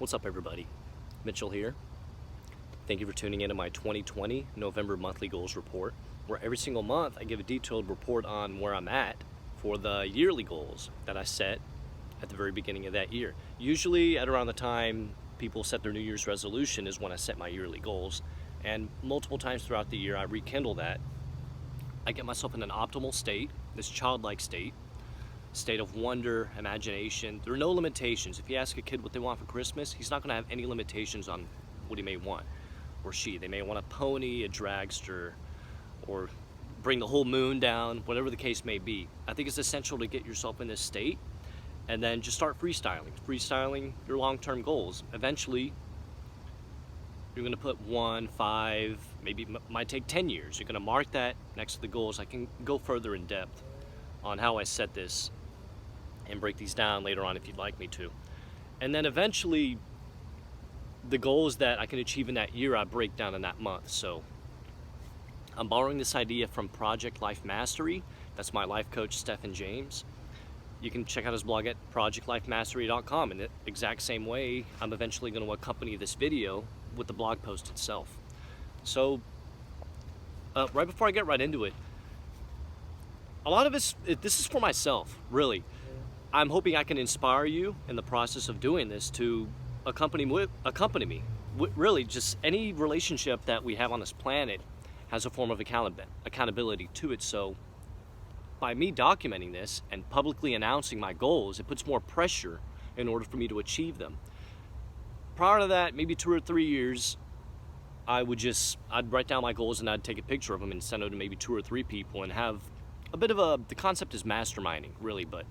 What's up, everybody? Mitchell here. Thank you for tuning in to my 2020 November monthly goals report, where every single month I give a detailed report on where I'm at for the yearly goals that I set at the very beginning of that year. Usually at around the time people set their New Year's resolution is when I set my yearly goals, and multiple times throughout the year I rekindle that. I get myself in an optimal state, this childlike state of wonder, imagination. There are no limitations. If you ask a kid what they want for Christmas, he's not going to have any limitations on what he may want, or she. They may want a pony, a dragster, or bring the whole moon down, whatever the case may be. I think it's essential to get yourself in this state and then just start freestyling your long-term goals. Eventually, you're going to put 1, 5, maybe it might take 10 years. You're going to mark that next to the goals. I can go further in depth on how I set this and break these down later on if you'd like me to. And then eventually, the goals that I can achieve in that year, I break down in that month. So I'm borrowing this idea from Project Life Mastery. That's my life coach, Stefan James. You can check out his blog at projectlifemastery.com. In the exact same way, I'm eventually going to accompany this video with the blog post itself. So right before I get right into it, a lot of this is for myself, really. I'm hoping I can inspire you in the process of doing this to accompany me. Really, just any relationship that we have on this planet has a form of accountability to it. So by me documenting this and publicly announcing my goals, it puts more pressure in order for me to achieve them. Prior to that, maybe 2 or 3 years, I'd write down my goals and I'd take a picture of them and send them to maybe 2 or 3 people and have a bit of the concept is masterminding, really, but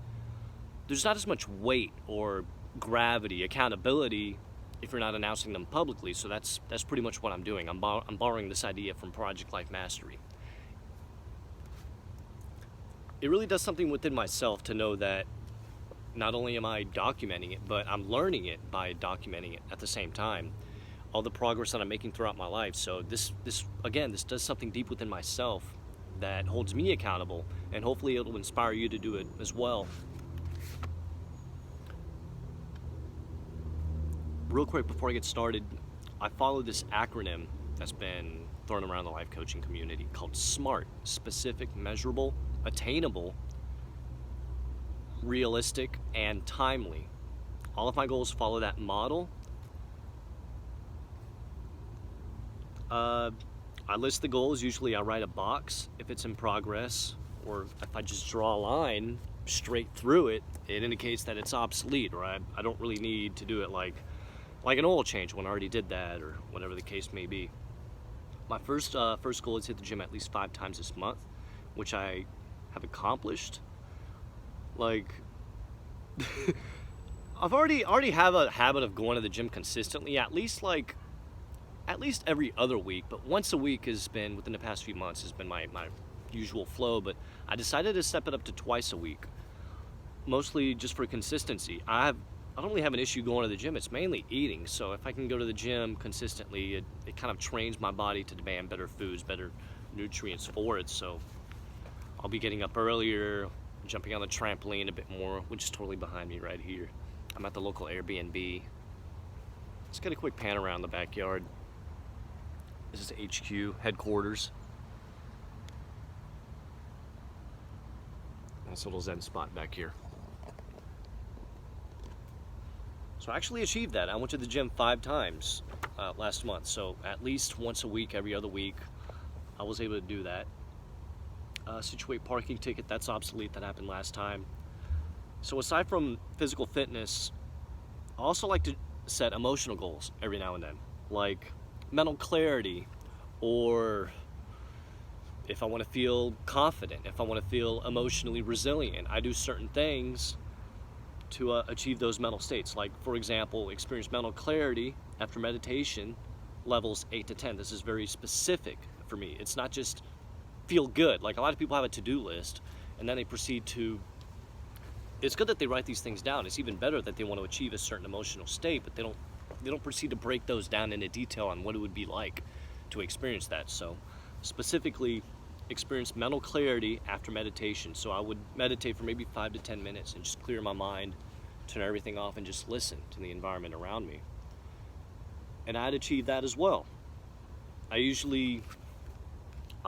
there's not as much weight or gravity, accountability if you're not announcing them publicly. So that's pretty much what I'm doing. I'm borrowing this idea from Project Life Mastery. It really does something within myself to know that not only am I documenting it, but I'm learning it by documenting it at the same time. All the progress that I'm making throughout my life. So this does something deep within myself that holds me accountable, and hopefully it'll inspire you to do it as well. Real quick before I get started, I follow this acronym that's been thrown around the life coaching community called SMART: specific, measurable, attainable, realistic, and timely. All of my goals follow that model. I list the goals. Usually I write a box if it's in progress, or if I just draw a line straight through it, it indicates that it's obsolete, or I don't really need to do it like an oil change when I already did that, or whatever the case may be. My first goal is to hit the gym at least 5 times this month, which I have accomplished. Like, I've already have a habit of going to the gym consistently, at least every other week, but once a week has been, within the past few months, has been my usual flow, but I decided to step it up to twice a week, mostly just for consistency. I don't really have an issue going to the gym. It's mainly eating. So if I can go to the gym consistently, it kind of trains my body to demand better foods, better nutrients for it. So I'll be getting up earlier, jumping on the trampoline a bit more, which is totally behind me right here. I'm at the local Airbnb. Let's get a quick pan around the backyard. This is HQ, headquarters. Nice little zen spot back here. So I actually achieved that. I went to the gym 5 times last month. So at least once a week, every other week, I was able to do that. Situate parking ticket, that's obsolete. That happened last time. So aside from physical fitness, I also like to set emotional goals every now and then. Like mental clarity, or if I want to feel confident, if I want to feel emotionally resilient, I do certain things to achieve those mental states. Like, for example, experience mental clarity after meditation, levels 8 to 10. This is very specific for me. It's not just feel good. Like, a lot of people have a to-do list, and then they proceed to, it's good that they write these things down. It's even better that they want to achieve a certain emotional state, but they don't proceed to break those down into detail on what it would be like to experience that. So specifically, experience mental clarity after meditation. So I would meditate for maybe 5 to 10 minutes and just clear my mind, turn everything off, and just listen to the environment around me. and I'd achieved that as well. I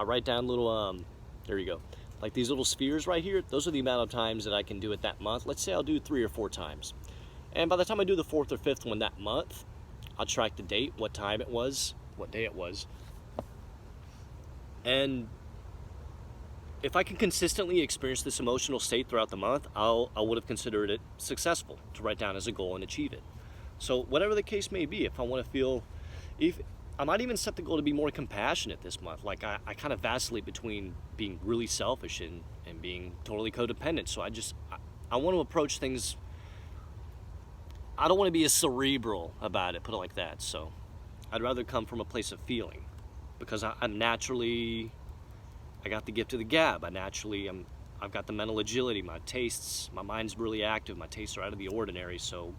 write down little, there you go, like these little spheres right here. Those are the amount of times that I can do it that month. Let's say I'll do 3 or 4 times. And by the time I do the 4th or 5th one that month, I'll track the date, what time it was, what day it was. And if I can consistently experience this emotional state throughout the month, I would have considered it successful to write down as a goal and achieve it. So whatever the case may be, if I want to feel, if I might even set the goal to be more compassionate this month. Like I kind of vacillate between being really selfish and being totally codependent. So I want to approach things, I don't want to be as cerebral about it, put it like that. So I'd rather come from a place of feeling, because I'm naturally, I got the gift of the gab. I've got the mental agility, my tastes, my mind's really active, my tastes are out of the ordinary. So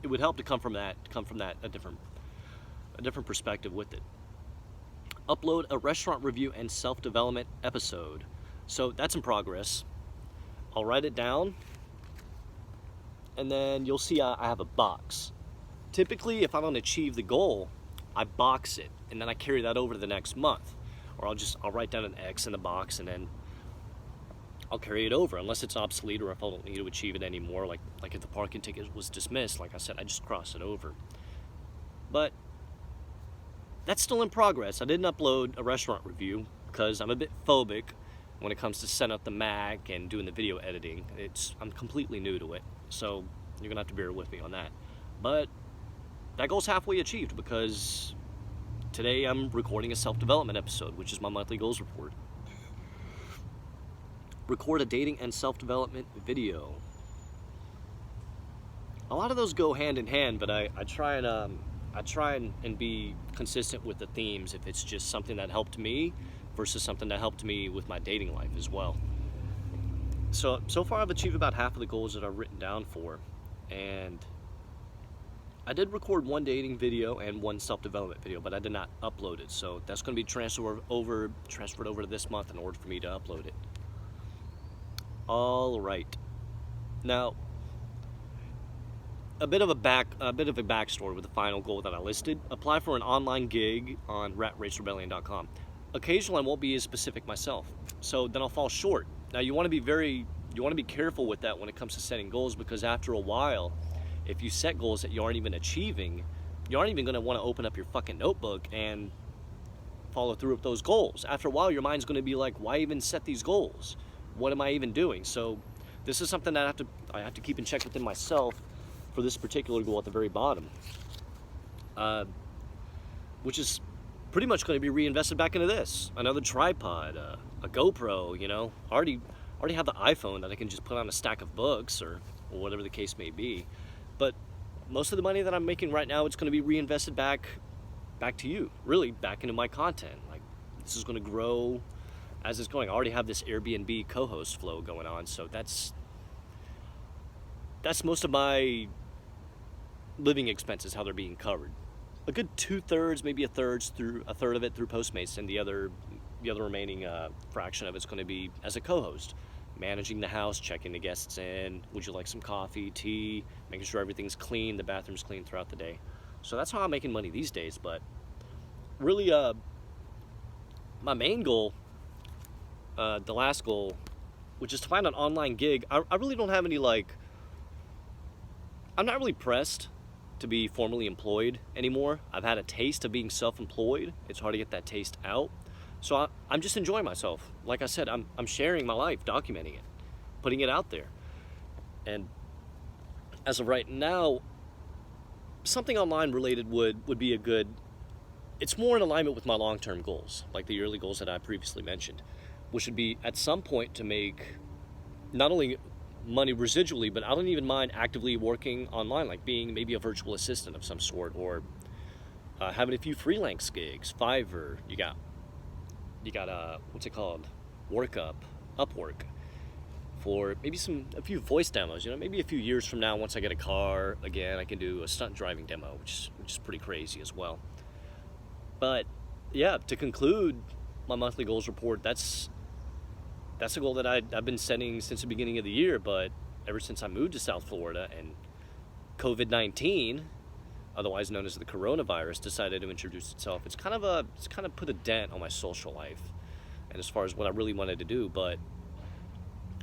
it would help to come from that, a different perspective with it. Upload a restaurant review and self-development episode. So that's in progress. I'll write it down, and then you'll see I have a box. Typically, if I don't achieve the goal, I box it, and then I carry that over to the next month. Or I'll write down an X in the box, and then I'll carry it over, unless it's obsolete or if I don't need to achieve it anymore. Like if the parking ticket was dismissed, like I said, I just cross it over. But that's still in progress. I didn't upload a restaurant review because I'm a bit phobic when it comes to setting up the Mac and doing the video editing. I'm completely new to it, so you're gonna have to bear with me on that. But that goal's halfway achieved, because today I'm recording a self-development episode, which is my monthly goals report. Record a dating and self-development video. A lot of those go hand in hand, but I try and be consistent with the themes if it's just something that helped me versus something that helped me with my dating life as well. So far I've achieved about half of the goals that I've written down for, and I did record 1 dating video and 1 self-development video, but I did not upload it, so that's going to be transferred over to this month in order for me to upload it. All right. Now, a bit of a backstory with the final goal that I listed. Apply for an online gig on ratracerebellion.com. Occasionally I won't be as specific myself, so then I'll fall short. Now you want to be careful with that when it comes to setting goals, because after a while, if you set goals that you aren't even achieving, you aren't even going to want to open up your fucking notebook and follow through with those goals. After a while, your mind's going to be like, why even set these goals? What am I even doing? So this is something that I have to keep in check within myself for this particular goal at the very bottom, which is pretty much going to be reinvested back into this. Another tripod, a GoPro, you know. I already have the iPhone that I can just put on a stack of books or whatever the case may be. But most of the money that I'm making right now, it's going to be reinvested back to you, really back into my content. Like, this is going to grow as it's going. I already have this Airbnb co-host flow going on, so that's most of my living expenses, how they're being covered. A good 2/3, maybe a third of it through Postmates, and the other remaining fraction of it's going to be as a co-host, managing the house, checking the guests in. Would you like some coffee, tea, making sure everything's clean, the bathroom's clean throughout the day. So that's how I'm making money these days. But really, my main goal, the last goal, which is to find an online gig, I really don't have any, I'm not really pressed to be formally employed anymore. I've had a taste of being self-employed. It's hard to get that taste out. So I'm just enjoying myself. Like I said, I'm sharing my life, documenting it, putting it out there. And as of right now, something online related would be it's more in alignment with my long-term goals, like the yearly goals that I previously mentioned, which would be at some point to make not only money residually, but I don't even mind actively working online, like being maybe a virtual assistant of some sort, or having a few freelance gigs. Fiverr, you got what's it called, Upwork, for maybe a few voice demos. You know, maybe a few years from now, once I get a car again, I can do a stunt driving demo, which is pretty crazy as well. But yeah, to conclude my monthly goals report, that's a goal that I've been setting since the beginning of the year. But ever since I moved to South Florida and COVID-19 otherwise known as the coronavirus, decided to introduce itself, it's kind of put a dent on my social life, and as far as what I really wanted to do,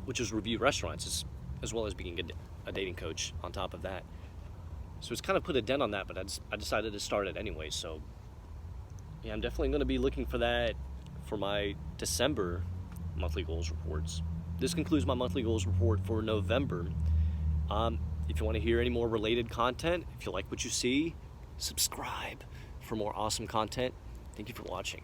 which was review restaurants, as well as being a dating coach on top of that. So it's kind of put a dent on that, but I decided to start it anyway. So yeah, I'm definitely going to be looking for that for my December monthly goals reports. This concludes my monthly goals report for November. If you want to hear any more related content, if you like what you see, subscribe for more awesome content. Thank you for watching.